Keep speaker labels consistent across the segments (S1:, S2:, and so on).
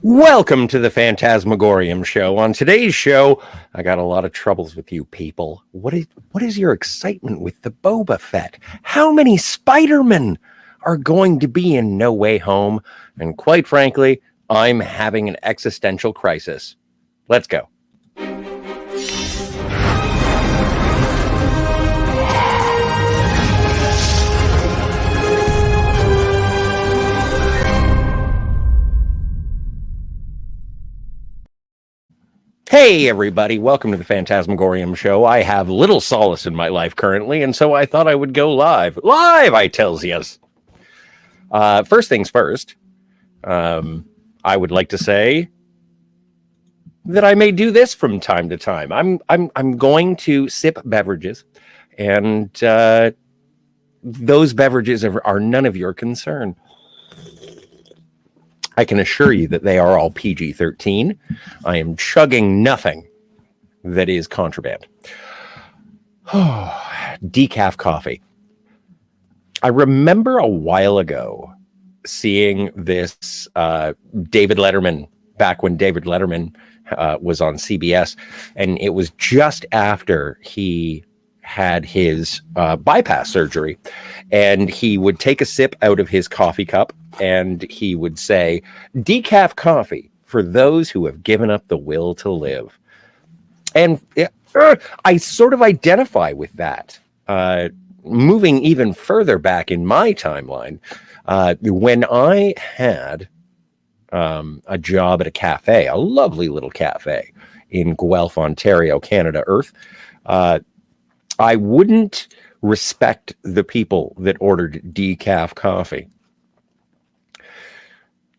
S1: Welcome to the Phantasmagorium Show. On today's show, I got a lot of troubles with you people. What is your excitement with the Boba Fett? How many Spider-Men are going to be in No Way Home? And quite frankly, I'm having an existential crisis. Let's go. Hey everybody, welcome to the Phantasmagorium Show. I have little solace in my life currently, and so I thought I would go live. Live, I tells yous. First things first, I would like to say that I may do this from time to time. I'm going to sip beverages, and those beverages are none of your concern. I can assure you that they are all PG-13. I am chugging nothing that is contraband. Decaf coffee. I remember a while ago seeing this David Letterman, back when David Letterman was on CBS, and it was just after he had his bypass surgery, and he would take a sip out of his coffee cup and he would say, "Decaf coffee for those who have given up the will to live." And I sort of identify with that. Moving even further back in my timeline, when I had a job at a cafe, a lovely little cafe in Guelph, Ontario, Canada, Earth, I wouldn't respect the people that ordered decaf coffee.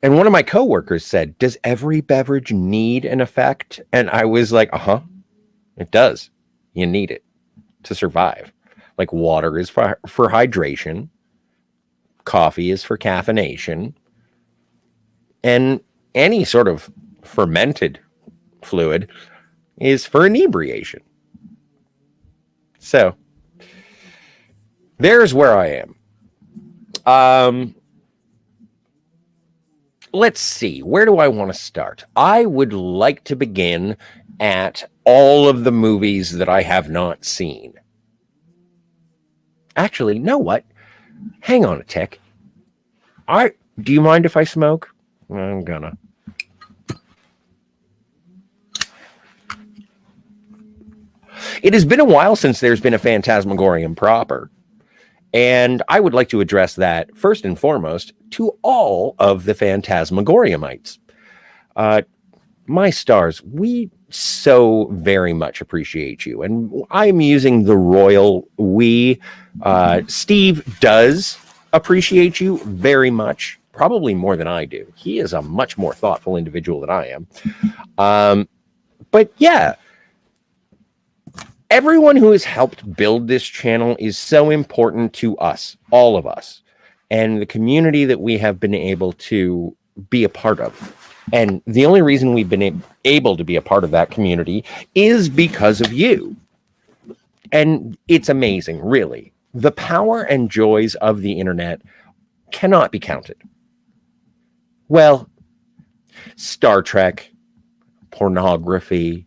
S1: And one of my coworkers said, "Does every beverage need an effect?" And I was like, it does. You need it to survive. Like water is for hydration. Coffee is for caffeination. And any sort of fermented fluid is for inebriation. So there's where I am. Let's see. Where do I want to start? I would like to begin at all of the movies that I have not seen. Actually, know what? Hang on a tick. Do you mind if I smoke? I'm gonna. It has been a while since there's been a Phantasmagorium proper, and I would like to address that first and foremost to all of the Phantasmagoriumites. My stars, we so very much appreciate you, and I'm using the royal we. Steve does appreciate you very much, probably more than I do. He is a much more thoughtful individual than I am. But yeah, everyone who has helped build this channel is so important to us, all of us, and the community that we have been able to be a part of. And the only reason we've been able to be a part of that community is because of you. And it's amazing, really. The power and joys of the internet cannot be counted. Well, Star Trek, pornography,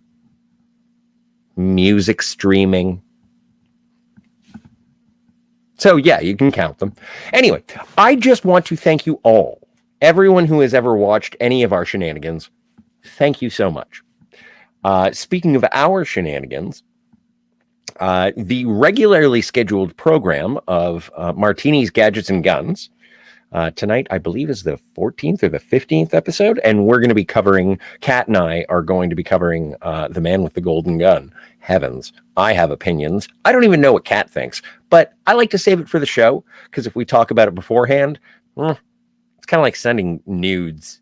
S1: music streaming. So yeah, you can count them. Anyway, I just want to thank you all. Everyone who has ever watched any of our shenanigans, thank you so much. Speaking of our shenanigans, the regularly scheduled program of Martinis, Gadgets, and Guns, tonight, I believe, is the 14th or the 15th episode, and we're going to be covering, Kat and I are going to be covering The Man with the Golden Gun. Heavens, I have opinions. I don't even know what Kat thinks, but I like to save it for the show, because if we talk about it beforehand, it's kind of like sending nudes.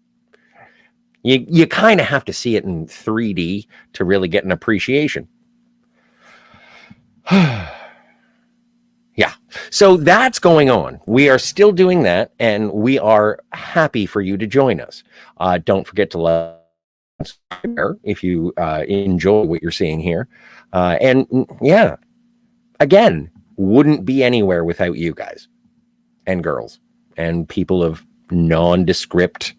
S1: You kind of have to see it in 3D to really get an appreciation. Yeah, so that's going on. We are still doing that, and we are happy for you to join us. Don't forget to like if you enjoy what you're seeing here. And yeah, again, wouldn't be anywhere without you guys and girls and people of nondescript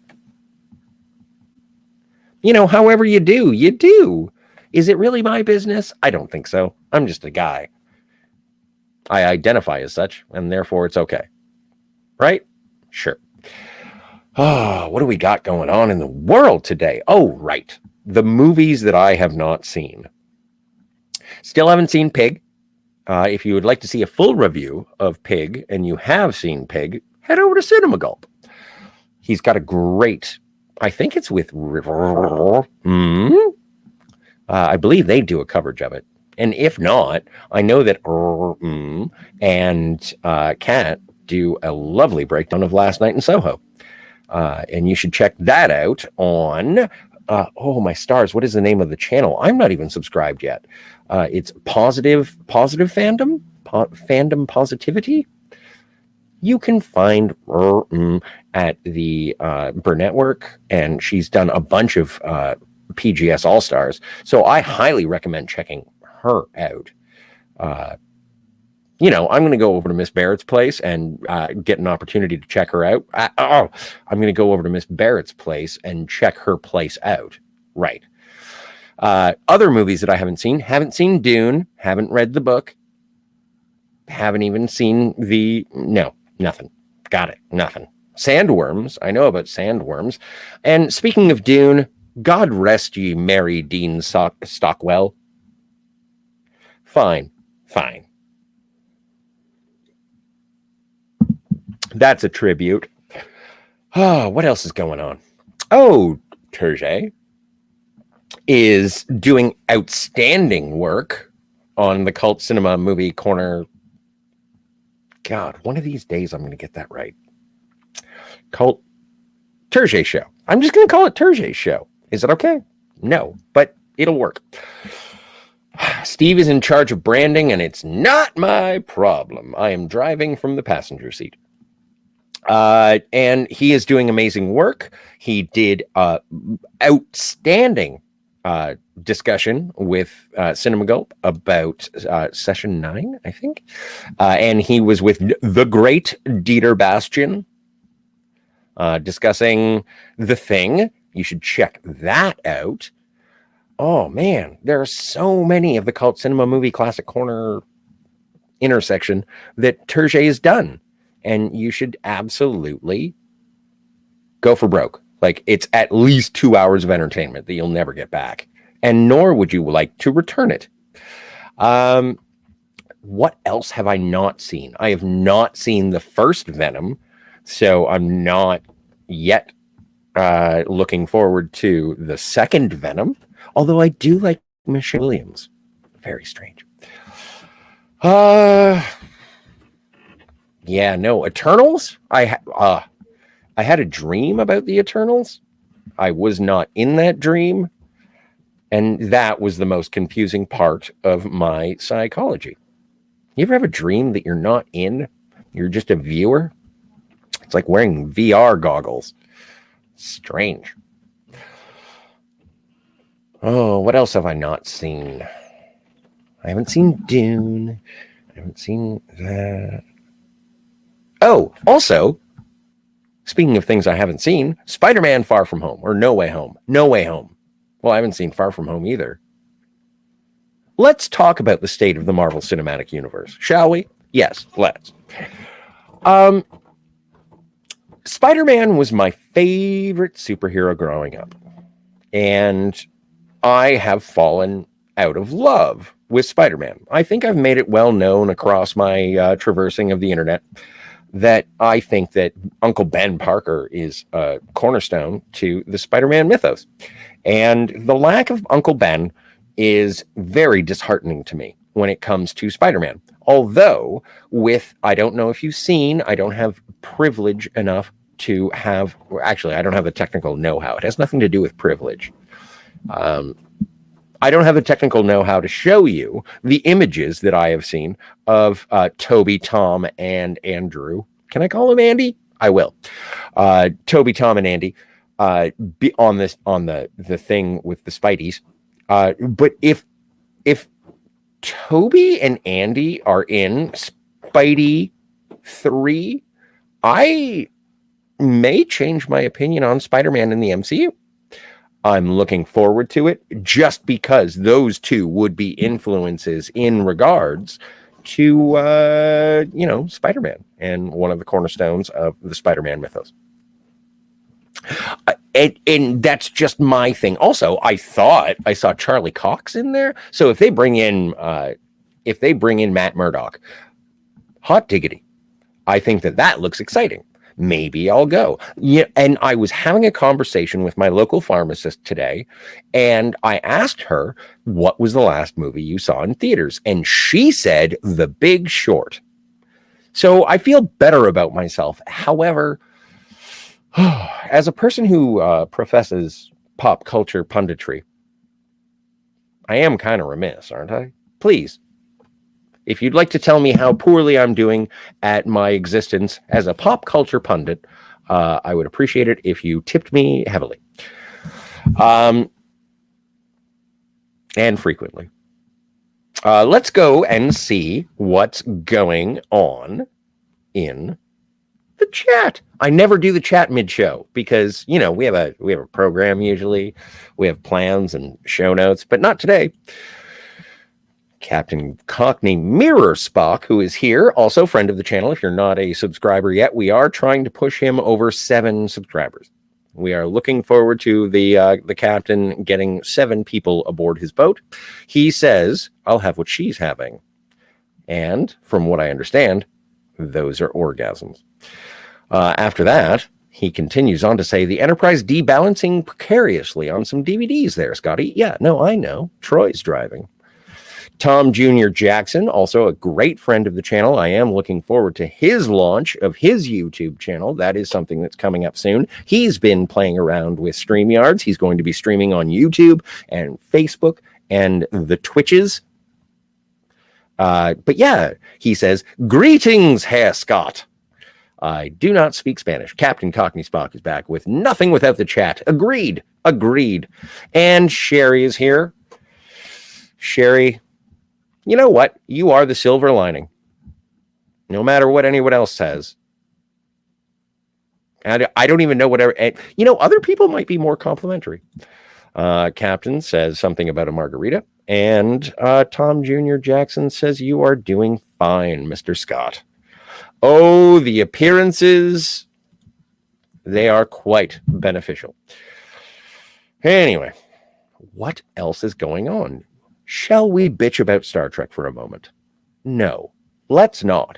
S1: However you do, you do. Is it really my business? I don't think so. I'm just a guy. I identify as such, and therefore it's okay. Right? Sure. Oh, what do we got going on in the world today? Oh, right. The movies that I have not seen. Still haven't seen Pig. If you would like to see a full review of Pig and you have seen Pig, head over to Cinema Gulp. He's got a great, I think it's with, I believe they do a coverage of it. And if not, I know that and Kat do a lovely breakdown of Last Night in Soho. And you should check that out on, oh my stars, what is the name of the channel? I'm not even subscribed yet. It's Positive Fandom, Fandom Positivity. You can find at the Burnett Work, and she's done a bunch of PGS All-Stars. So I highly recommend checking her out. I'm going to go over to Miss Barrett's place and get an opportunity to check her out. I'm going to go over to Miss Barrett's place and check her place out. Right. Other movies that I haven't seen Dune, haven't read the book, haven't even seen nothing. Got it. Nothing. Sandworms. I know about Sandworms. And speaking of Dune, God rest ye merry Dean Stockwell. Fine. That's a tribute. Oh, what else is going on? Oh, Turget is doing outstanding work on the Cult Cinema Movie Corner. God, one of these days I'm going to get that right. Cult Turget Show. I'm just going to call it Turget Show. Is it okay? No, but it'll work. Steve is in charge of branding, and it's not my problem. I am driving from the passenger seat. And he is doing amazing work. He did outstanding discussion with Cinema Gulp about session 9, I think. And he was with the great Dieter Bastian discussing The Thing. You should check that out. Oh, man, there are so many of the Cult Cinema Movie Classic Corner intersection that Turget has done. And you should absolutely go for broke. Like, it's at least 2 hours of entertainment that you'll never get back. And nor would you like to return it. What else have I not seen? I have not seen the first Venom. So I'm not yet looking forward to the second Venom. Although I do like Michelle Williams. Very strange. Yeah, no, Eternals. I had a dream about the Eternals. I was not in that dream, and that was the most confusing part of my psychology. You ever have a dream that you're not in? You're just a viewer? It's like wearing VR goggles. Strange. Oh, what else have I not seen? I haven't seen Dune. I haven't seen that. Oh, also, speaking of things I haven't seen, Spider-Man Far From Home, or No Way Home. No Way Home. Well, I haven't seen Far From Home either. Let's talk about the state of the Marvel Cinematic Universe, shall we? Yes, let's. Spider-Man was my favorite superhero growing up. And I have fallen out of love with Spider-Man. I think I've made it well known across my traversing of the internet that I think that Uncle Ben Parker is a cornerstone to the Spider-Man mythos. And the lack of Uncle Ben is very disheartening to me when it comes to Spider-Man. Although, I don't know if you've seen, I don't have privilege enough to have, actually, I don't have the technical know-how. It has nothing to do with privilege. I don't have the technical know-how to show you the images that I have seen of Toby, Tom, and Andrew. Can I call him Andy? I will. Toby, Tom, and Andy be on the thing with the Spideys. But if Toby and Andy are in Spidey 3, I may change my opinion on Spider-Man in the MCU. I'm looking forward to it just because those two would be influences in regards to, Spider-Man and one of the cornerstones of the Spider-Man mythos. And that's just my thing. Also, I thought I saw Charlie Cox in there. So if they bring in Matt Murdock, hot diggity, I think that looks exciting. Maybe I'll go. Yeah, and I was having a conversation with my local pharmacist today, and I asked her, what was the last movie you saw in theaters? And she said The Big Short. So I feel better about myself. However, as a person who professes pop culture punditry, I am kind of remiss, aren't I? Please, if you'd like to tell me how poorly I'm doing at my existence as a pop culture pundit, I would appreciate it if you tipped me heavily. And frequently. Let's go and see what's going on in the chat. I never do the chat mid-show because, we have a program usually. We have plans and show notes, but not today. Captain Cockney Mirror Spock, who is here, also friend of the channel. If you're not a subscriber yet, we are trying to push him over 7 subscribers. We are looking forward to the captain getting 7 people aboard his boat. He says, I'll have what she's having. And from what I understand, those are orgasms. After that, he continues on to say, the Enterprise debalancing precariously on some DVDs there, Scotty. Yeah, no, I know. Troy's driving. Tom Jr. Jackson, also a great friend of the channel. I am looking forward to his launch of his YouTube channel. That is something that's coming up soon. He's been playing around with StreamYards. He's going to be streaming on YouTube and Facebook and the Twitches. But yeah, he says, greetings, Herr Scott. I do not speak Spanish. Captain Cockney Spock is back with nothing without the chat. Agreed. And Sherry is here. Sherry, you know what? You are the silver lining. No matter what anyone else says. And I don't even know whatever. Other people might be more complimentary. Captain says something about a margarita. And Tom Jr. Jackson says, you are doing fine, Mr. Scott. Oh, the appearances. They are quite beneficial. Anyway, what else is going on? Shall we bitch about Star Trek for a moment? No, let's not.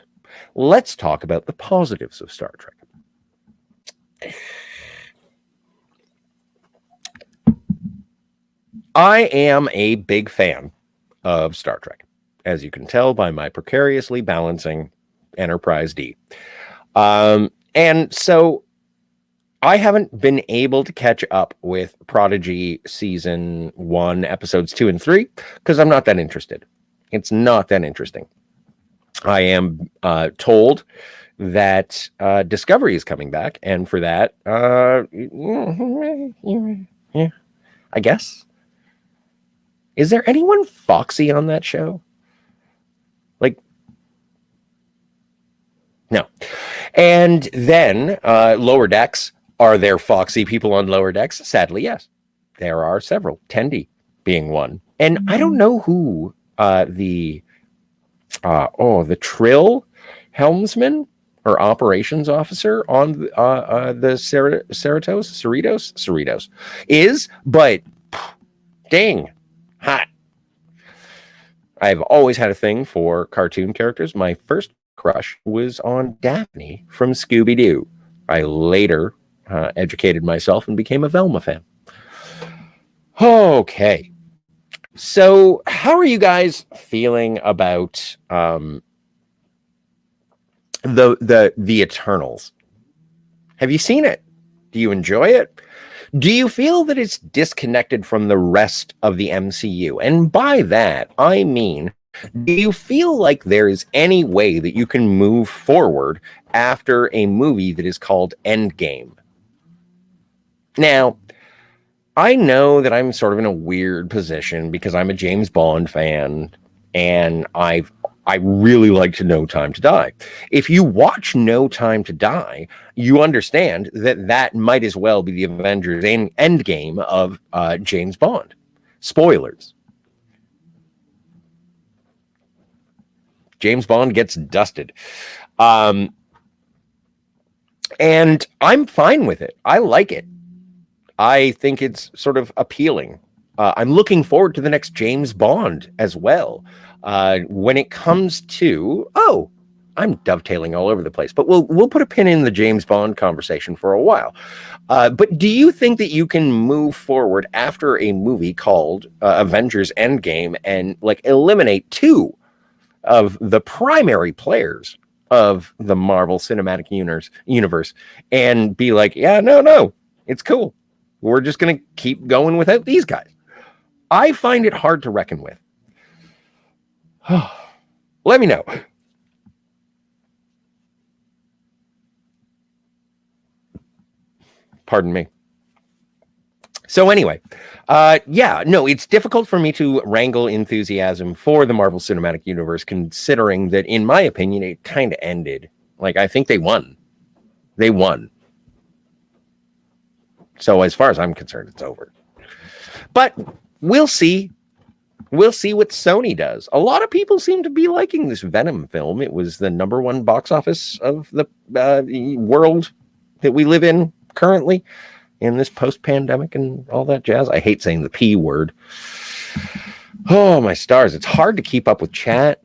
S1: Let's talk about the positives of Star Trek. I am a big fan of Star Trek, as you can tell by my precariously balancing Enterprise D. And so I haven't been able to catch up with Prodigy Season 1, Episodes 2 and 3, because I'm not that interested. It's not that interesting. I am told that Discovery is coming back, and for that, yeah, I guess. Is there anyone foxy on that show? No. And then Lower Decks. Are there foxy people on Lower Decks? Sadly, yes. There are several. Tendi being one. And I don't know who the Trill helmsman or operations officer on the Cerritos is, but dang, hot. I've always had a thing for cartoon characters. My first crush was on Daphne from Scooby-Doo. I later educated myself and became a Velma fan. Okay. So how are you guys feeling about the Eternals? Have you seen it? Do you enjoy it? Do you feel that it's disconnected from the rest of the MCU? And by that, I mean, do you feel like there is any way that you can move forward after a movie that is called Endgame? Now, I know that I'm sort of in a weird position because I'm a James Bond fan, and I've I really liked No Time to Die. If you watch No Time to Die, you understand that that might as well be the Avengers end game of James Bond. Spoilers. James Bond gets dusted. And I'm fine with it. I like it. I think it's sort of appealing. I'm looking forward to the next James Bond as well. When it comes to, I'm dovetailing all over the place, but we'll put a pin in the James Bond conversation for a while. But do you think that you can move forward after a movie called Avengers Endgame and like eliminate two of the primary players of the Marvel Cinematic Universe and be like, yeah, no, it's cool. We're just going to keep going without these guys. I find it hard to reckon with. Let me know. Pardon me. So anyway, it's difficult for me to wrangle enthusiasm for the Marvel Cinematic Universe, considering that, in my opinion, it kind of ended. Like, I think they won. They won. So as far as I'm concerned, it's over. But we'll see. We'll see what Sony does. A lot of people seem to be liking this Venom film. It was the #1 box office of the world that we live in currently, in this post-pandemic and all that jazz. I hate saying the P word. Oh, my stars. It's hard to keep up with chat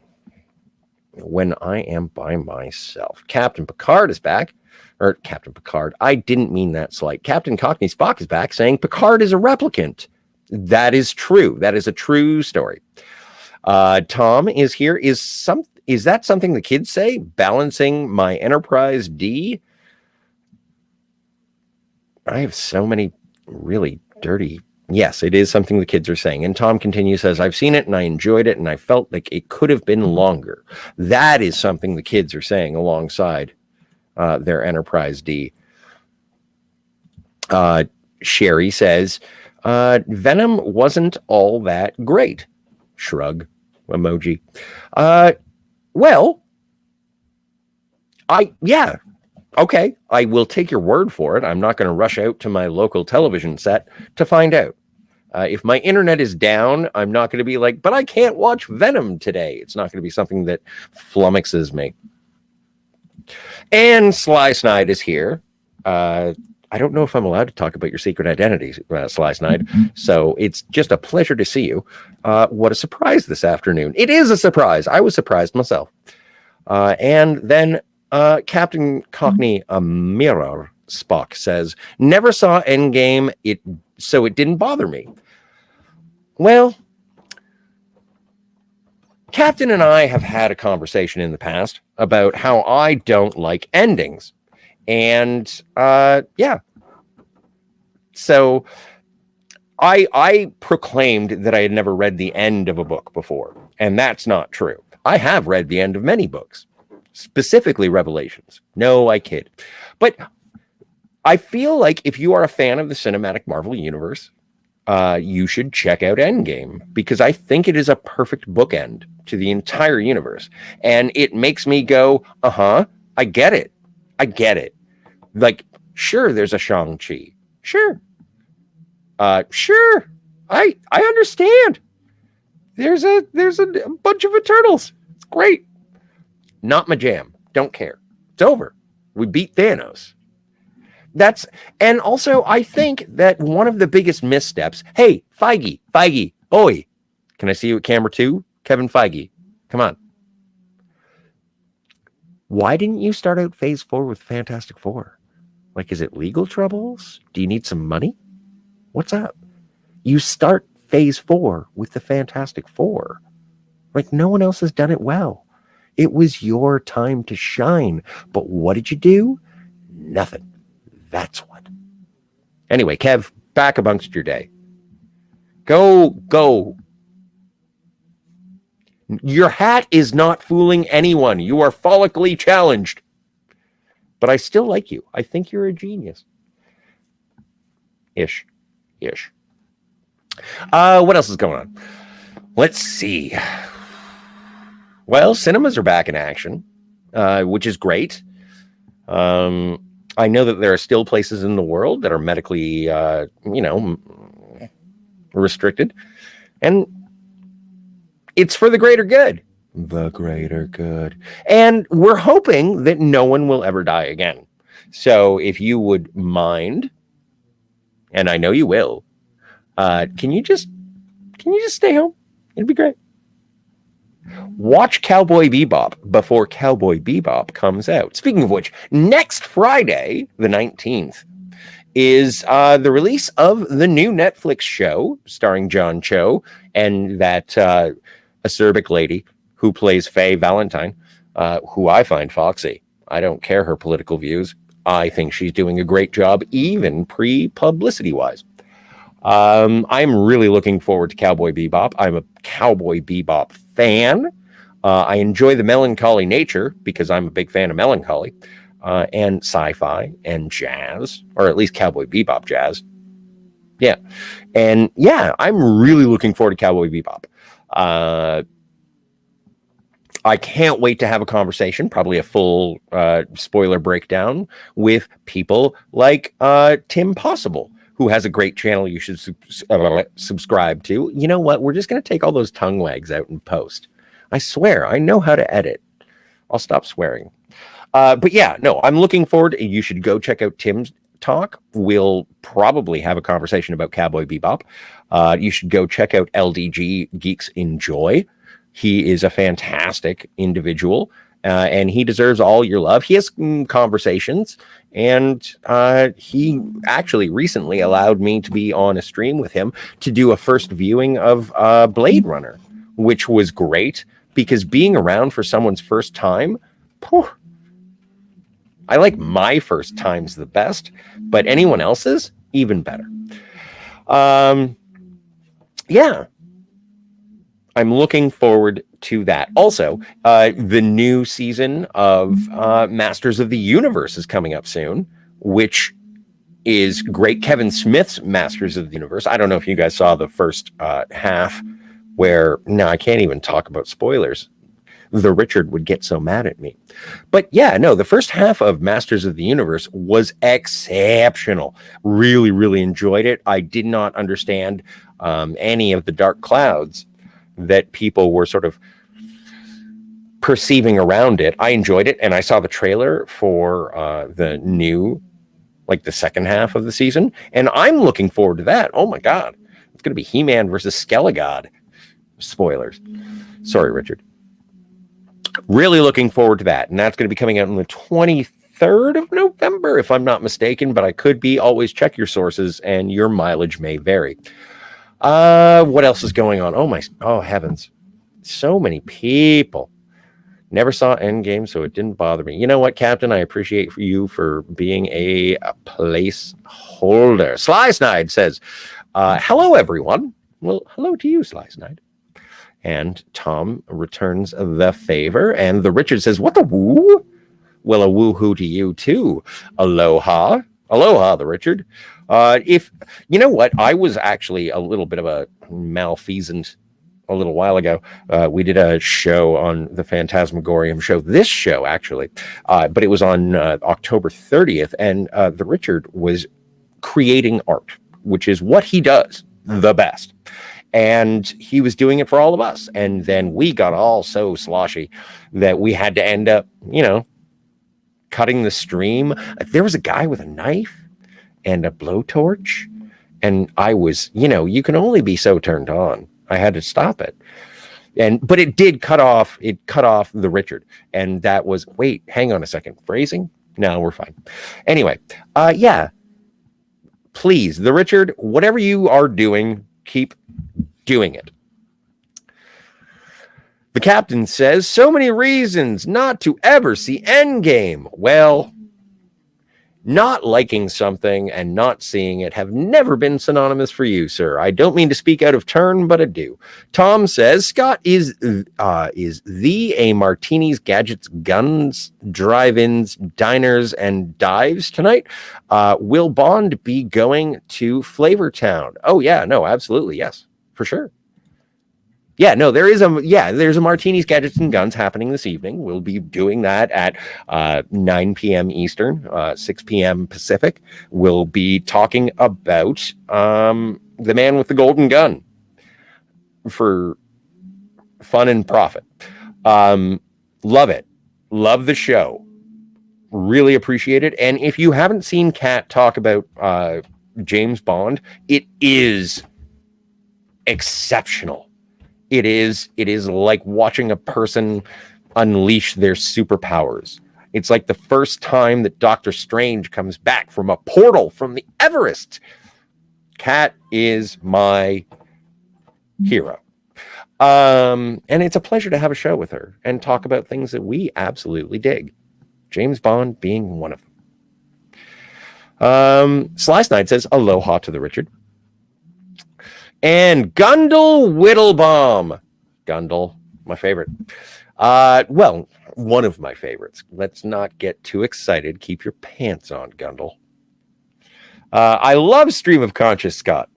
S1: when I am by myself. Captain Picard is back. Or Captain Picard. I didn't mean that slight. Captain Cockney Spock is back saying Picard is a replicant. That is true. That is a true story. Tom is here. Is that something the kids say? Balancing my Enterprise D? I have so many really dirty. Yes, it is something the kids are saying. And Tom continues, says, I've seen it and I enjoyed it and I felt like it could have been longer. That is something the kids are saying alongside their Enterprise D. Sherry says, Venom wasn't all that great. Shrug emoji. Okay, I will take your word for it. I'm not going to rush out to my local television set to find out. If my internet is down, I'm not going to be like, but I can't watch Venom today. It's not going to be something that flummoxes me. And Sly Snide is here. I don't know if I'm allowed to talk about your secret identity, Sly Snide. So it's just a pleasure to see you. What a surprise this afternoon. It is a surprise. I was surprised myself. And then Captain Cockney Mirror Spock says, never saw Endgame, so it didn't bother me. Well, Captain and I have had a conversation in the past about how I don't like endings. And so I proclaimed that I had never read the end of a book before, and that's not true. I have read the end of many books, specifically Revelations. No, I kid. But I feel like if you are a fan of the cinematic Marvel universe, you should check out Endgame, because I think it is a perfect bookend to the entire universe. And it makes me go, I get it. Like, sure, there's a Shang-Chi. Sure. Sure. I understand. There's a bunch of Eternals. It's great. Not my jam. Don't care. It's over. We beat Thanos. And also I think that one of the biggest missteps, hey, Feige, oi, can I see you at camera 2? Kevin Feige, come on. Why didn't you start out phase 4 with Fantastic Four? Like, is it legal troubles? Do you need some money? What's up? You start phase 4 with the Fantastic Four. Like, no one else has done it well. It was your time to shine. But what did you do? Nothing. That's what. Anyway, Kev, back amongst your day. Go. Your hat is not fooling anyone. You are follically challenged. But I still like you. I think you're a genius. Ish. What else is going on? Let's see. Well, cinemas are back in action, which is great. I know that there are still places in the world that are medically, restricted, and it's for the greater good. The greater good. And we're hoping that no one will ever die again. So if you would mind, and I know you will, can you just stay home? It'd be great. Watch Cowboy Bebop before Cowboy Bebop comes out. Speaking of which, next Friday, the 19th, is the release of the new Netflix show starring John Cho and that acerbic lady who plays Faye Valentine, who I find foxy. I don't care her political views. I think she's doing a great job, even pre-publicity wise. I'm really looking forward to Cowboy Bebop. I'm a Cowboy Bebop fan. I enjoy the melancholy nature because I'm a big fan of melancholy and sci-fi and jazz, or at least Cowboy Bebop jazz. Yeah. And yeah, I'm really looking forward to Cowboy Bebop. I can't wait to have a conversation, probably a full spoiler breakdown with people like Tim Possible, who has a great channel you should subscribe to. You know what? We're just going to take all those tongue wags out in post. I swear, I know how to edit. I'll stop swearing. But yeah, no, I'm looking forward. You should go check out Tim's talk. We'll probably have a conversation about Cowboy Bebop. You should go check out LDG Geeks Enjoy. He is a fantastic individual, and he deserves all your love. He has conversations, and he actually recently allowed me to be on a stream with him to do a first viewing of Blade Runner, which was great because being around for someone's first time, I like my first times the best, but anyone else's, even better. Yeah. I'm looking forward to that. Also, the new season of Masters of the Universe is coming up soon, which is great. Kevin Smith's Masters of the Universe. I don't know if you guys saw the first half where, no, I can't even talk about spoilers. The Richard would get so mad at me. But yeah, no, the first half of Masters of the Universe was exceptional. Really, really enjoyed it. I did not understand any of the dark clouds that people were sort of perceiving around it. I enjoyed it, and I saw the trailer for the new, like the second half of the season, and I'm looking forward to that. Oh my God. It's going to be He-Man versus Skelegod. Spoilers. Sorry, Richard. Really looking forward to that, and that's going to be coming out on the 23rd of November, if I'm not mistaken, but I could be. Always check your sources, and your mileage may vary. What else is going on? Oh heavens. So many people. Never saw Endgame, so it didn't bother me. You know what, Captain? I appreciate you for being a placeholder. Sly Snide says, hello, everyone. Well, hello to you, Sly Snide. And Tom returns the favor. And the Richard says, what the woo? Well, a woohoo to you, too. Aloha. Aloha, the Richard. If you know what, I was actually a little bit of a malfeasant a little while ago. We did a show on the Phantasmagorium show, this show actually, but it was on October 30th, and the Richard was creating art, which is what he does the best. And he was doing it for all of us. And then we got all so sloshy that we had to end up, cutting the stream. There was a guy with a knife and a blowtorch, and I was, you can only be so turned on. I had to stop it. But it did cut off the Richard. And that was, wait, hang on a second. Phrasing? No, we're fine. Anyway, yeah. Please, the Richard, whatever you are doing, keep doing it. The captain says, so many reasons not to ever see Endgame. Well, not liking something and not seeing it have never been synonymous for you, sir. I don't mean to speak out of turn, but I do. Tom says, Scott, is a martinis, gadgets, guns, drive-ins, diners, and dives tonight? Will Bond be going to Flavortown? Oh, yeah, no, absolutely, yes, for sure. Yeah, no, there's a Martinis, Gadgets, and Guns happening this evening. We'll be doing that at 9 p.m. Eastern, 6 p.m. Pacific. We'll be talking about the man with the golden gun for fun and profit. Love it. Love the show. Really appreciate it. And if you haven't seen Kat talk about James Bond, it is exceptional. It is like watching a person unleash their superpowers. It's like the first time that Doctor Strange comes back from a portal from the Everest. Kat is my hero. And it's a pleasure to have a show with her and talk about things that we absolutely dig. James Bond being one of them. Slice Knight says, aloha to the Richard. And Gundle Whittlebaum. Gundle, my favorite. Well, one of my favorites. Let's not get too excited. Keep your pants on, Gundle. I love Stream of Conscious, Scott.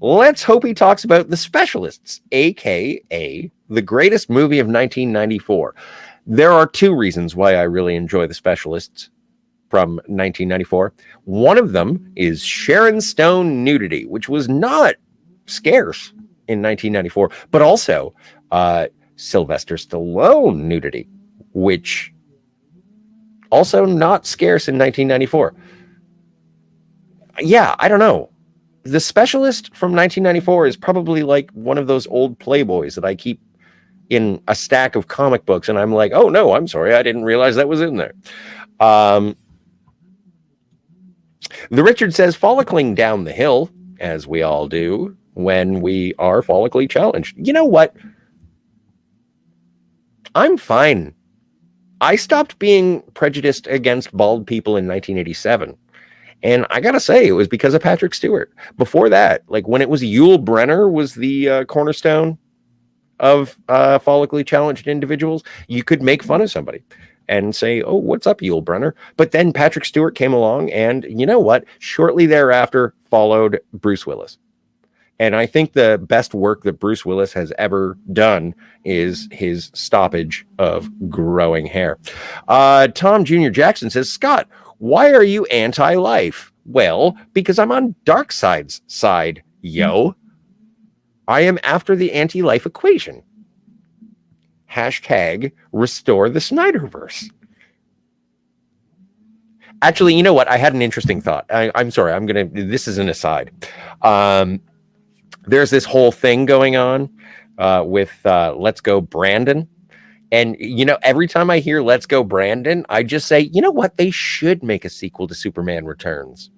S1: Let's hope he talks about The Specialists, a.k.a. the greatest movie of 1994. There are two reasons why I really enjoy The Specialists from 1994. One of them is Sharon Stone nudity, which was not scarce in 1994, but also Sylvester Stallone nudity, which also not scarce in 1994. Yeah, I don't know. The Specialist from 1994 is probably like one of those old Playboys that I keep in a stack of comic books, and I'm like, oh no, I'm sorry, I didn't realize that was in there. The Richard says, follicling down the hill, as we all do when we are follically challenged. You know what? I'm fine. I stopped being prejudiced against bald people in 1987. And I gotta say, it was because of Patrick Stewart. Before that, like when it was Yul Brynner was the cornerstone of follically challenged individuals, you could make fun of somebody and say, oh, what's up, Yul Brynner? But then Patrick Stewart came along, and you know what? Shortly thereafter followed Bruce Willis. And I think the best work that Bruce Willis has ever done is his stoppage of growing hair. Tom Jr. Jackson says, Scott, why are you anti-life? Well, because I'm on Darkseid's side, yo. I am after the anti-life equation. Hashtag restore the Snyderverse. Actually, you know what? I had an interesting thought. I'm sorry. This is an aside. There's this whole thing going on with Let's Go Brandon. And, you know, every time I hear Let's Go Brandon, I just say, you know what? They should make a sequel to Superman Returns.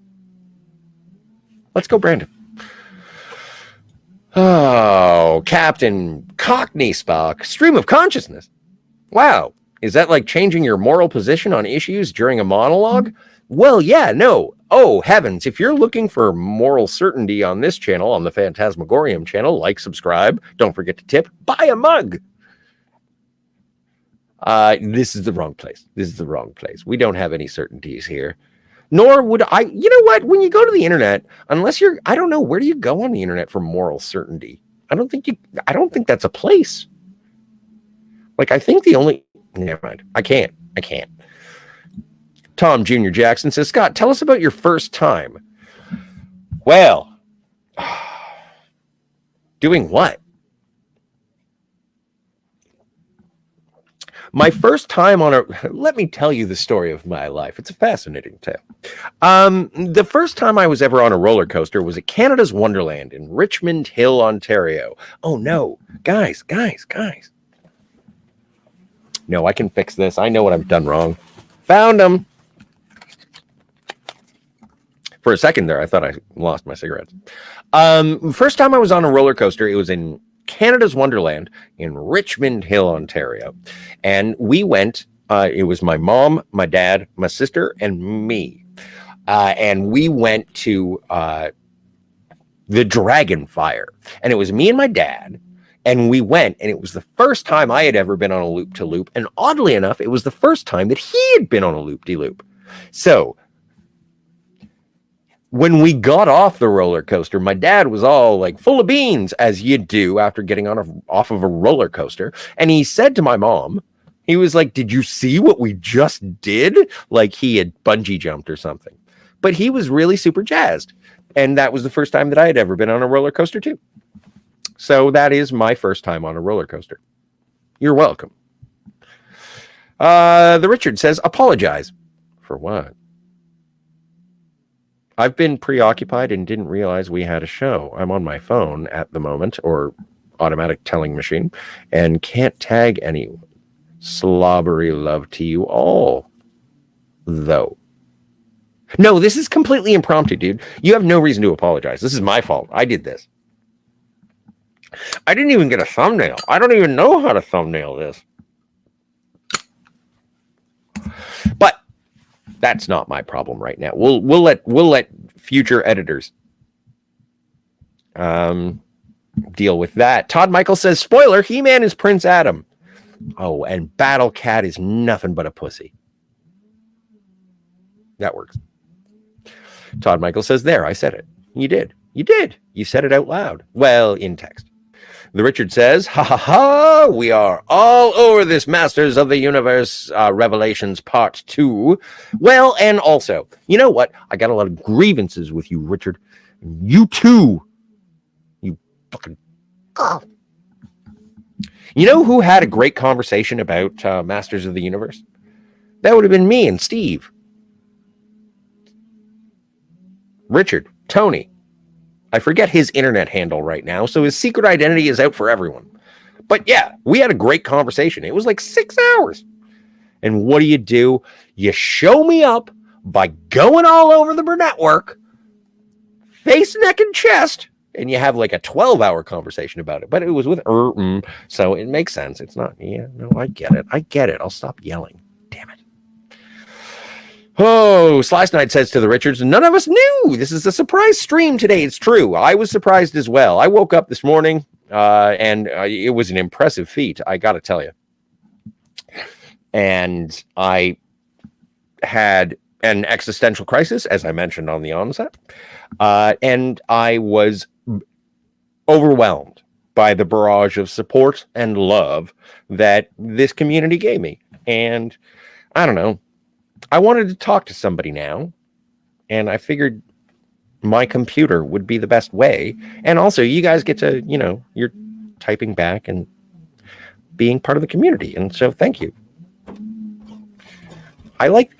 S1: Let's Go Brandon. Oh, Captain Cockney Spock, stream of consciousness. Wow. Is that like changing your moral position on issues during a monologue? Well, yeah, no. Oh, heavens. If you're looking for moral certainty on this channel, on the Phantasmagorium channel, like, subscribe. Don't forget to tip. Buy a mug. This is the wrong place. This is the wrong place. We don't have any certainties here. Nor would I, you know what? When you go to the internet, unless you're, I don't know, where do you go on the internet for moral certainty? I don't think that's a place. Like, I think never mind. I can't. Tom Jr. Jackson says, Scott, tell us about your first time. Well, doing what? My first time let me tell you the story of my life. It's a fascinating tale. The first time I was ever on a roller coaster was at Canada's Wonderland in Richmond Hill, Ontario. Oh no, guys. No, I can fix this. I know what I've done wrong. Found them. For a second there, I thought I lost my cigarettes. First time I was on a roller coaster, it was in Canada's Wonderland in Richmond Hill, Ontario. And we went, it was my mom, my dad, my sister, and me. And we went to the Dragon Fire. And it was me and my dad. And we went, and it was the first time I had ever been on a loop-to-loop. And oddly enough, it was the first time that he had been on a loop-de-loop. So When we got off the roller coaster, my dad was all like full of beans, as you do after getting off of a roller coaster. And he said to my mom, he was like, "Did you see what we just did?" Like he had bungee jumped or something. But he was really super jazzed. And that was the first time that I had ever been on a roller coaster too. So that is my first time on a roller coaster. You're welcome. The Richard says, apologize. For what? I've been preoccupied and didn't realize we had a show. I'm on my phone at the moment, or automatic telling machine, and can't tag anyone. Slobbery love to you all, though. No, this is completely impromptu, dude. You have no reason to apologize. This is my fault. I did this. I didn't even get a thumbnail. I don't even know how to thumbnail this. But that's not my problem right now. We'll let future editors deal with that. Todd Michael says, spoiler, He-Man is Prince Adam. Oh, and Battle Cat is nothing but a pussy. That works. Todd Michael says, there, I said it. You did. You did. You said it out loud. Well, in text. The Richard says, ha ha ha, we are all over this Masters of the Universe Revelations Part 2. Well, and also, you know what? I got a lot of grievances with you, Richard. You too. You fucking... Oh. You know who had a great conversation about Masters of the Universe? That would have been me and Steve. Richard, Tony. I forget his internet handle right now, so his secret identity is out for everyone. But yeah, we had a great conversation. It was like 6 hours. And what do? You show me up by going all over the network, face, neck, and chest, and you have like a 12-hour conversation about it. But it was with so it makes sense. It's not, yeah, no, I get it. I'll stop yelling. Damn it. Oh, Slice Knight says to the Richards, none of us knew. This is a surprise stream today. It's true. I was surprised as well. I woke up this morning, and it was an impressive feat, I got to tell you. And I had an existential crisis, as I mentioned on the onset, and I was overwhelmed by the barrage of support and love that this community gave me. And I don't know. I wanted to talk to somebody now, and I figured my computer would be the best way. And also, you guys get to, you're typing back and being part of the community. And so, thank you. I like,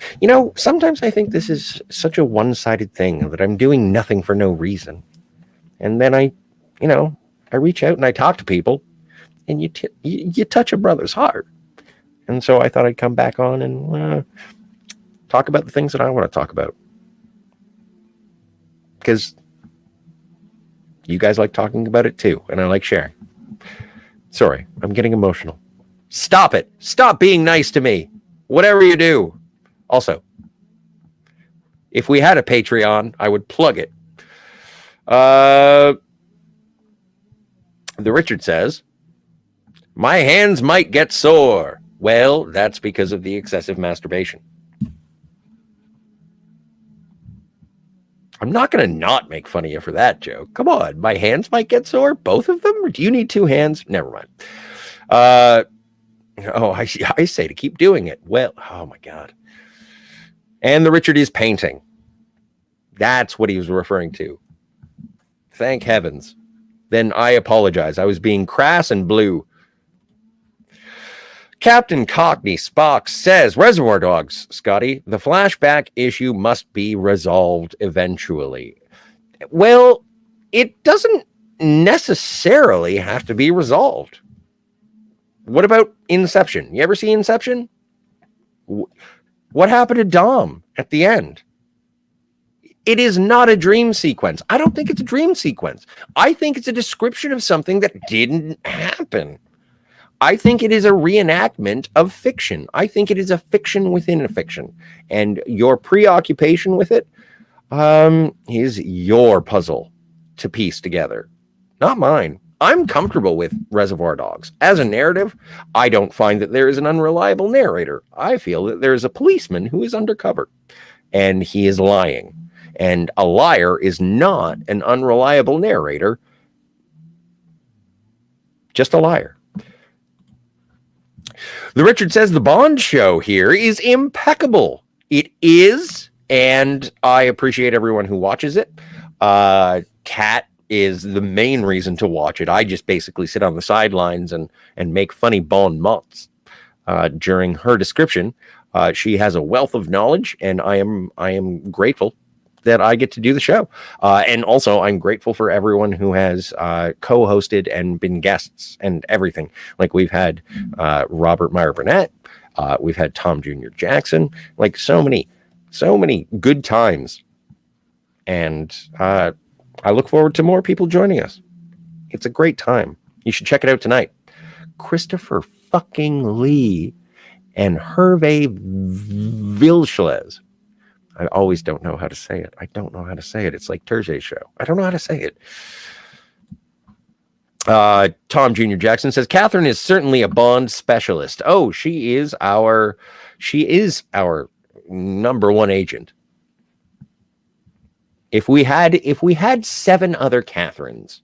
S1: sometimes I think this is such a one-sided thing that I'm doing nothing for no reason. And then I reach out and I talk to people, and you touch a brother's heart. And so I thought I'd come back on and talk about the things that I want to talk about. Because you guys like talking about it too, and I like sharing. Sorry, I'm getting emotional. Stop it. Stop being nice to me. Whatever you do. Also, if we had a Patreon, I would plug it. The Richard says, my hands might get sore. Well, that's because of the excessive masturbation. I'm not going to not make fun of you for that joke. Come on. My hands might get sore. Both of them? Or do you need two hands? Never mind. I say to keep doing it. Well, oh my God. And the Richard is painting. That's what he was referring to. Thank heavens. Then I apologize. I was being crass and blue. Captain Cockney Spock says, Reservoir Dogs, Scotty, the flashback issue must be resolved eventually. Well, it doesn't necessarily have to be resolved. What about Inception? You ever see Inception? What happened to Dom at the end? It is not a dream sequence. I don't think it's a dream sequence. I think it's a description of something that didn't happen. I think it is a reenactment of fiction. I think it is a fiction within a fiction. And your preoccupation with it is your puzzle to piece together, not mine. I'm comfortable with Reservoir Dogs. As a narrative, I don't find that there is an unreliable narrator. I feel that there is a policeman who is undercover, and he is lying. And a liar is not an unreliable narrator, just a liar. The Richard says the Bond show here is impeccable. It is, and I appreciate everyone who watches it. Kat is the main reason to watch it. I just basically sit on the sidelines and make funny Bond mots. During her description, she has a wealth of knowledge, and I am grateful that I get to do the show. And also, I'm grateful for everyone who has co-hosted and been guests and everything. Like we've had Robert Meyer Burnett, we've had Tom Jr. Jackson, like so many good times. And I look forward to more people joining us. It's a great time. You should check it out tonight. Christopher fucking Lee and Hervé Villechaize. I always don't know how to say it. I don't know how to say it. It's like Thursday's show. I don't know how to say it. Tom Jr. Jackson says, Catherine is certainly a Bond specialist. Oh, she is our number one agent. If we had 7 other Catherines,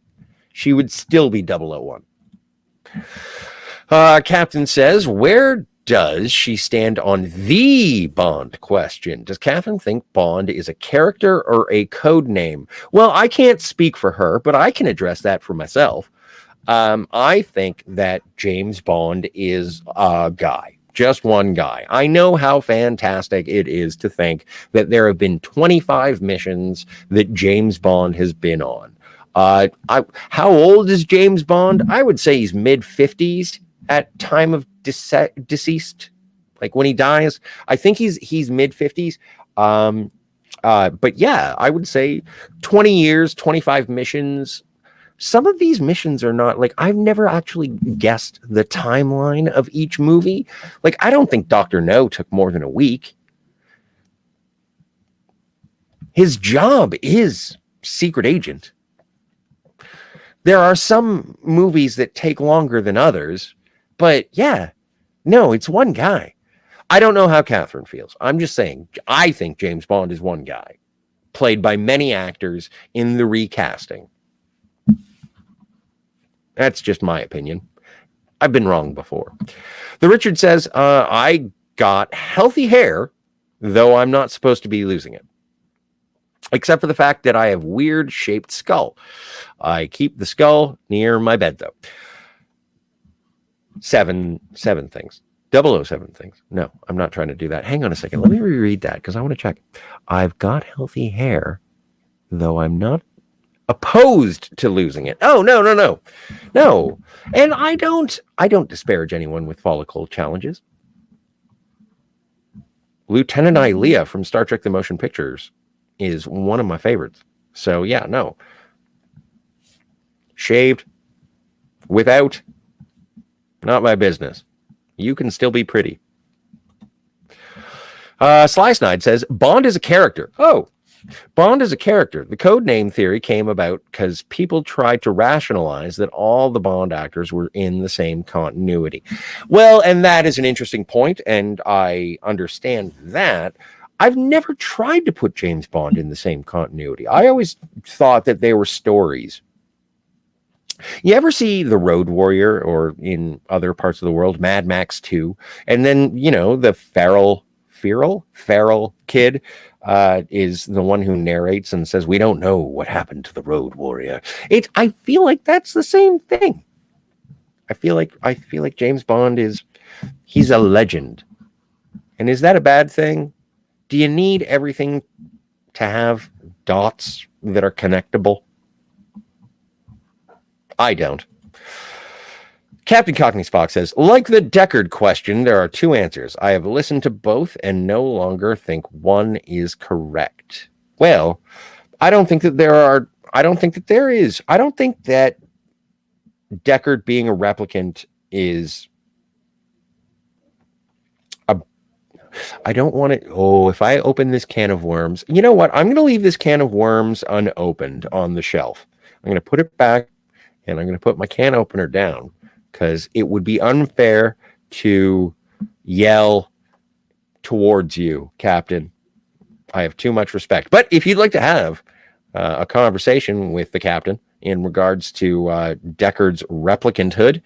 S1: she would still be 001. Captain says, where does she stand on the Bond question? Does Catherine think Bond is a character or a code name? Well, I can't speak for her, but I can address that for myself. I think that James Bond is a guy, just one guy. I know how fantastic it is to think that there have been 25 missions that James Bond has been on. How old is James Bond? I would say he's mid-50s at time of deceased, like when he dies. I think he's mid-50s. But yeah, I would say 20 years, 25 missions. Some of these missions are not, like, I've never actually guessed the timeline of each movie. Like, I don't think Dr. No took more than a week. His job is secret agent. There are some movies that take longer than others, but yeah, no, it's one guy. I don't know how Catherine feels. I'm just saying, I think James Bond is one guy, played by many actors in the recasting. That's just my opinion. I've been wrong before. The Richard says, I got healthy hair, though I'm not supposed to be losing it. Except for the fact that I have weird shaped skull. I keep the skull near my bed, though. 7 things. 007 things. No, I'm not trying to do that. Hang on a second. Let me reread that because I want to check. I've got healthy hair, though I'm not opposed to losing it. Oh, no. And I don't disparage anyone with follicle challenges. Lieutenant Ilea from Star Trek The Motion Pictures is one of my favorites. So yeah, no. Shaved, without, not my business. You can still be pretty. Sly Snide says, Bond is a character. Oh, Bond is a character. The code name theory came about because people tried to rationalize that all the Bond actors were in the same continuity. Well, and that is an interesting point, and I understand that. I've never tried to put James Bond in the same continuity. I always thought that they were stories. You ever see The Road Warrior, or in other parts of the world, Mad Max 2? And then, you know, the feral kid is the one who narrates and says, we don't know what happened to the Road Warrior. I feel like that's the same thing. I feel like James Bond he's a legend. And is that a bad thing? Do you need everything to have dots that are connectable? I don't. Captain Cockney Spock says, like the Deckard question, there are 2 answers. I have listened to both and no longer think one is correct. Well, I don't think that there is. I don't think that Deckard being a replicant is I don't want it. Oh, if I open this can of worms, you know what? I'm going to leave this can of worms unopened on the shelf. I'm going to put it back and I'm going to put my can opener down because it would be unfair to yell towards you, Captain. I have too much respect. But if you'd like to have a conversation with the captain in regards to Deckard's replicanthood,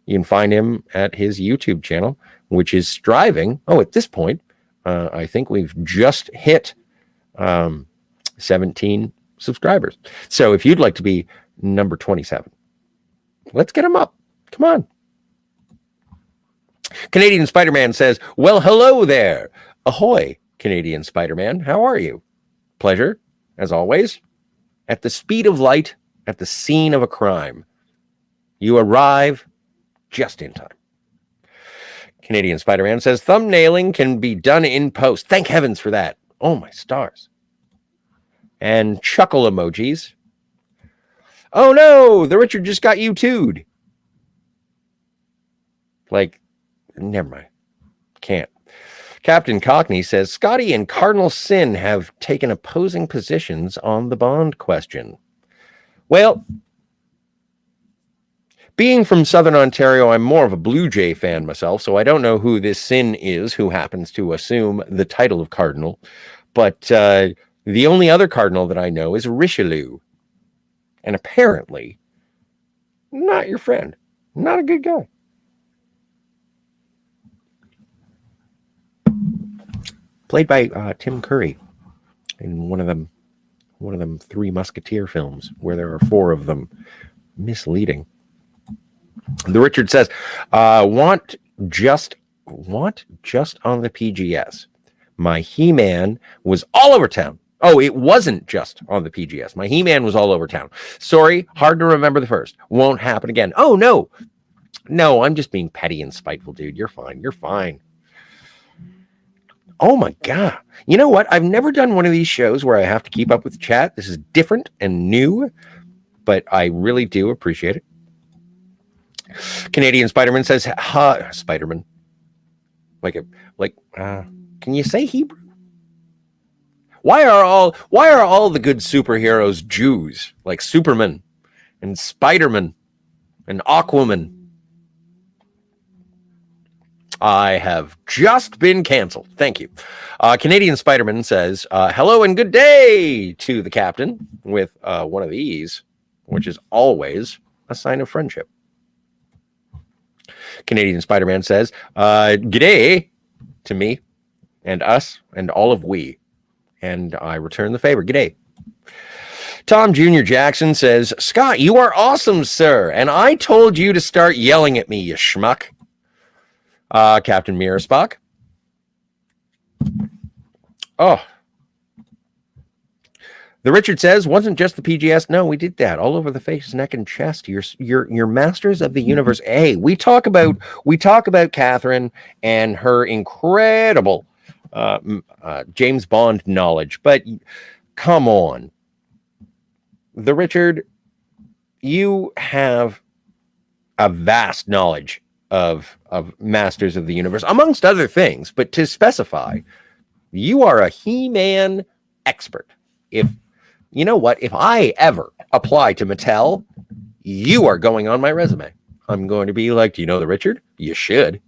S1: you can find him at his YouTube channel, which is striving. Oh, at this point, I think we've just hit 17 subscribers. So if you'd like to be number 27, let's get him up. Come on. Canadian Spider-Man says, well, hello there. Ahoy, Canadian Spider-Man. How are you? Pleasure, as always. At the speed of light, at the scene of a crime, you arrive just in time. Canadian Spider-Man says, thumbnailing can be done in post. Thank heavens for that. Oh, my stars. And chuckle emojis. Oh, no, the Richard just got YouTube'd. Like, never mind. Can't. Captain Cockney says, Scotty and Cardinal Sin have taken opposing positions on the Bond question. Well, being from Southern Ontario, I'm more of a Blue Jay fan myself, so I don't know who this Sin is who happens to assume the title of Cardinal. But the only other Cardinal that I know is Richelieu. And apparently, not your friend. Not a good guy. Played by Tim Curry in one of them Three Musketeer films where there are four of them. Misleading. The Richard says, want just on the PGS. My He-Man was all over town. Oh, it wasn't just on the PGS. My He-Man was all over town. Sorry, hard to remember the first. Won't happen again. Oh, no. No, I'm just being petty and spiteful, dude. You're fine. You're fine. Oh, my God. You know what? I've never done one of these shows where I have to keep up with chat. This is different and new, but I really do appreciate it. Canadian Spider-Man says, Spider-Man. Can you say Hebrew? Why are all the good superheroes Jews, like Superman and Spider-Man and Aquaman? I have just been canceled. Thank you. Canadian Spider-Man says, hello and good day to the captain with one of these, which is always a sign of friendship. Canadian Spider-Man says, g'day to me and us and all of we. And I return the favor. G'day. Tom Jr. Jackson says, Scott, you are awesome, sir. And I told you to start yelling at me, you schmuck. Captain Mirror Spock. Oh. The Richard says, wasn't just the PGS. No, we did that all over the face, neck, and chest. You're masters of the universe. Hey, we talk about Catherine and her incredible James Bond knowledge, but come on. The Richard, you have a vast knowledge of Masters of the Universe, amongst other things, but to specify, you are a He-Man expert. If you know what, if I ever apply to Mattel, you are going on my resume. I'm going to be like, do you know the Richard? You should.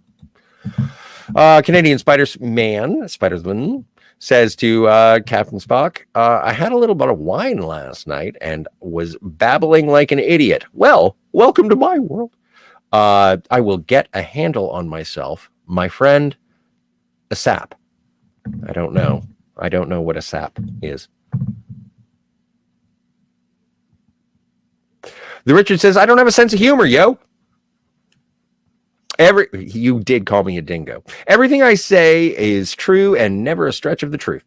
S1: Canadian Spidersman says to Captain Spock, I had a little bit of wine last night and was babbling like an idiot. Well, welcome to my world. I will get a handle on myself. My friend, a sap. I don't know what a sap is. The Richard says, I don't have a sense of humor, yo. You did call me a dingo. Everything I say is true and never a stretch of the truth.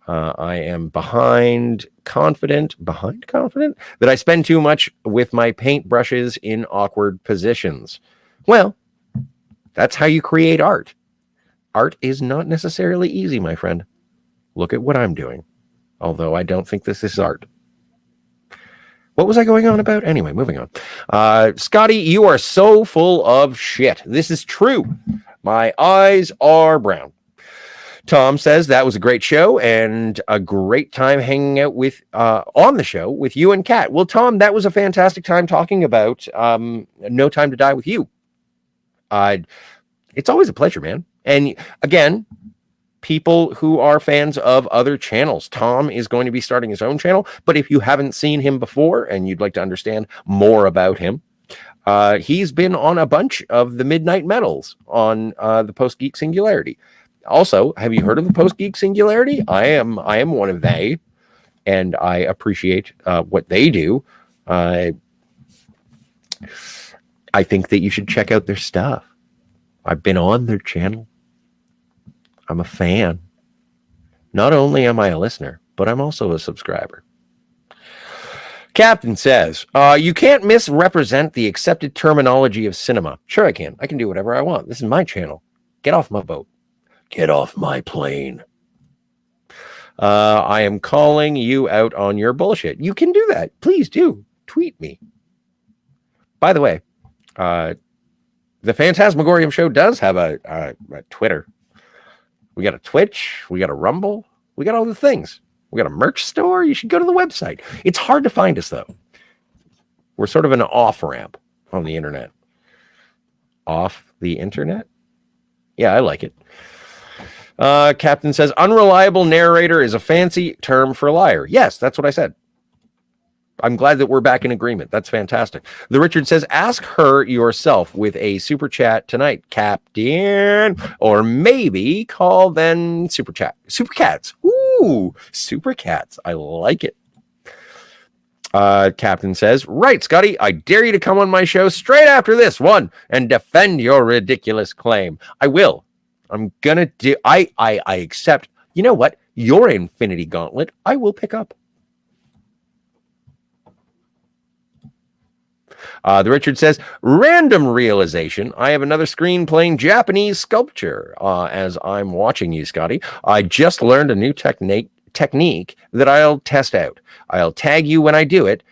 S1: I am behind confident that I spend too much with my paint brushes in awkward positions. Well, that's how you create art. Art is not necessarily easy, my friend. Look at what I'm doing. Although I don't think this is art. What was I going on about? Anyway, moving on. Scotty, you are so full of shit. This is true. My eyes are brown. Tom says that was a great show and a great time hanging out with on the show with you and Kat. Well, Tom, that was a fantastic time talking about No Time to Die with you. It's always a pleasure, man. And again, people who are fans of other channels. Tom is going to be starting his own channel, but if you haven't seen him before and you'd like to understand more about him, he's been on a bunch of the Midnight Metals on the Post Geek Singularity. Also, have you heard of the Post Geek Singularity? I am one of they, and I appreciate what they do. I think that you should check out their stuff. I've been on their channel. I'm a fan. Not only am I a listener, but I'm also a subscriber. Captain says, you can't misrepresent the accepted terminology of cinema. Sure I can. I can do whatever I want. This is my channel. Get off my boat. Get off my plane. I am calling you out on your bullshit. You can do that. Please do. Tweet me. By the way, the Phantasmagorium Show does have a Twitter. We got a Twitch. We got a Rumble. We got all the things. We got a merch store. You should go to the website. It's hard to find us, though. We're sort of an off-ramp on the internet. Off the internet? Yeah, I like it. Captain says, unreliable narrator is a fancy term for liar. Yes, that's what I said. I'm glad that we're back in agreement. That's fantastic. The Richard says, ask her yourself with a super chat tonight, Captain, or maybe call then super chat. Super cats. Ooh, super cats. I like it. Captain says, right, Scotty, I dare you to come on my show straight after this one and defend your ridiculous claim. I will. I'm gonna do. I accept. You know what? Your Infinity Gauntlet, I will pick up. The Richard says, random realization. I have another screen playing Japanese sculpture as I'm watching you, Scotty. I just learned a new technique that I'll test out. I'll tag you when I do it.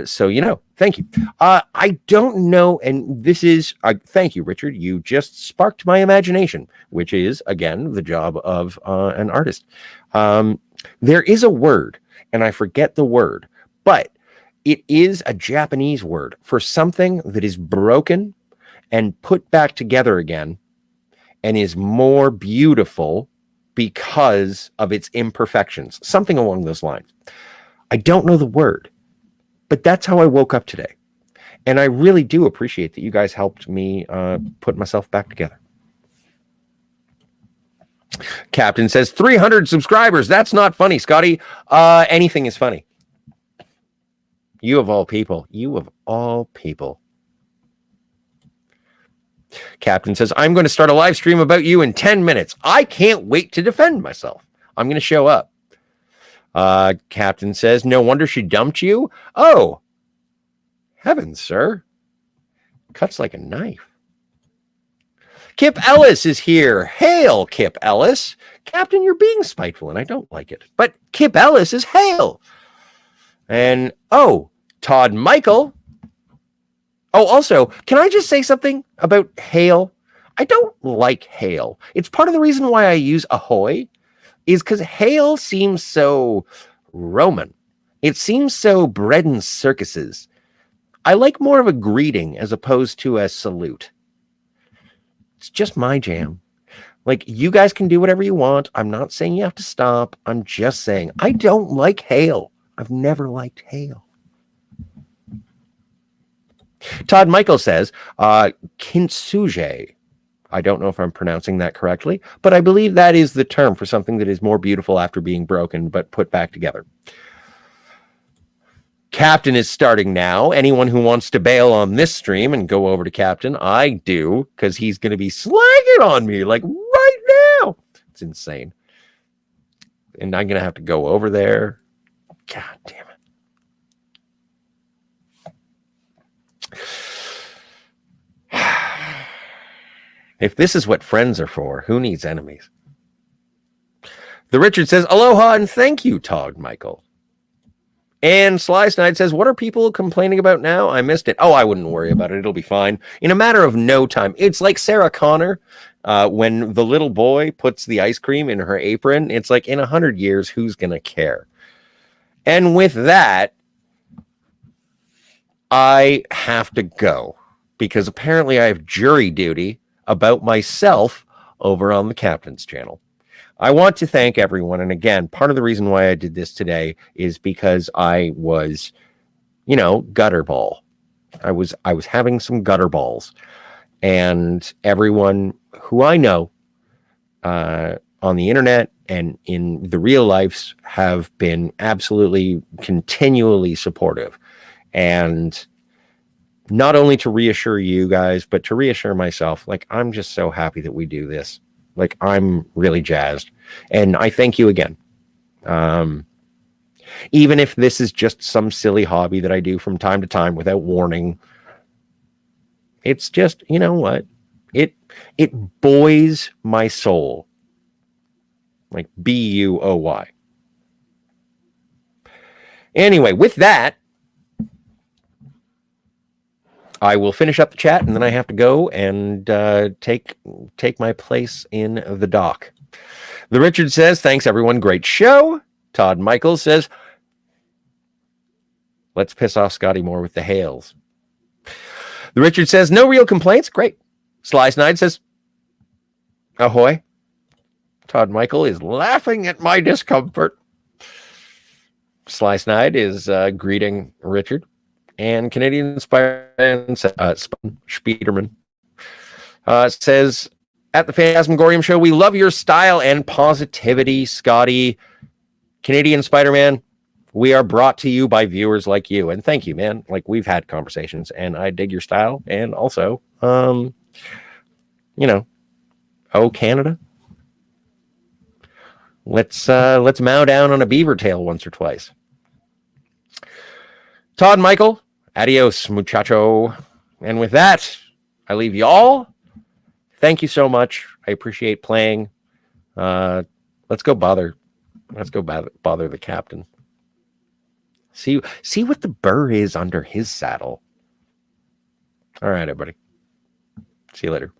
S1: So, you know, thank you. I don't know. And this is, thank you, Richard. You just sparked my imagination, which is, again, the job of an artist. There is a word, and I forget the word, but it is a Japanese word for something that is broken and put back together again and is more beautiful because of its imperfections. Something along those lines. I don't know the word, but that's how I woke up today. And I really do appreciate that you guys helped me put myself back together. Captain says, 300 subscribers. That's not funny, Scotty. Anything is funny. You of all people. You of all people. Captain says, I'm going to start a live stream about you in 10 minutes. I can't wait to defend myself. I'm going to show up. Captain says, no wonder she dumped you. Oh, heavens, sir. Cuts like a knife. Kip Ellis is here. Hail, Kip Ellis. Captain, you're being spiteful, and I don't like it. But Kip Ellis is hail. And, oh, Todd Michael. Oh, also, can I just say something about hail? I don't like hail. It's part of the reason why I use ahoy, is because hail seems so Roman. It seems so bred in circuses. I like more of a greeting as opposed to a salute. It's just my jam. Like, you guys can do whatever you want. I'm not saying you have to stop. I'm just saying I don't like hail. I've never liked hail. Todd Michael says, kintsuge. I don't know if I'm pronouncing that correctly, but I believe that is the term for something that is more beautiful after being broken but put back together. Captain is starting now. Anyone who wants to bail on this stream and go over to Captain, I do, because he's going to be slanging on me like right now. It's insane. And I'm going to have to go over there. God damn it. If this is what friends are for, who needs enemies? The Richard says, aloha and thank you, Todd Michael. And Sly Snide says, what are people complaining about now? I missed it. Oh, I wouldn't worry about it. It'll be fine. In a matter of no time. It's like Sarah Connor when the little boy puts the ice cream in her apron. It's like in 100 years, who's going to care? And with that, I have to go because apparently I have jury duty about myself over on the Captain's channel. I want to thank everyone. And again, part of the reason why I did this today is because I was, gutter ball. I was having some gutter balls, and everyone who I know on the internet and in the real lives have been absolutely continually supportive. And not only to reassure you guys, but to reassure myself, like, I'm just so happy that we do this. Like, I'm really jazzed. And I thank you again. Even if this is just some silly hobby that I do from time to time without warning, it's just, you know what? It buoys my soul. Like Buoy. Anyway, with that, I will finish up the chat, and then I have to go and take my place in the dock. The Richard says, thanks, everyone. Great show. Todd Michaels says, let's piss off Scotty Moore with the hails. The Richard says, no real complaints. Great. Sly Snide says, ahoy. Todd Michael is laughing at my discomfort. Sly Snide is greeting Richard. And Canadian Spiderman Spiderman says, at the Phantasmagorium show, we love your style and positivity, Scotty. Canadian Spider-Man, we are brought to you by viewers like you. And thank you, man. Like, we've had conversations, and I dig your style. And also, oh, Canada. Let's mow down on a beaver tail once or twice. Todd Michael, adios, muchacho. And with that, I leave you all. Thank you so much. I appreciate playing. Let's go bother the captain. See what the burr is under his saddle. All right, everybody. See you later.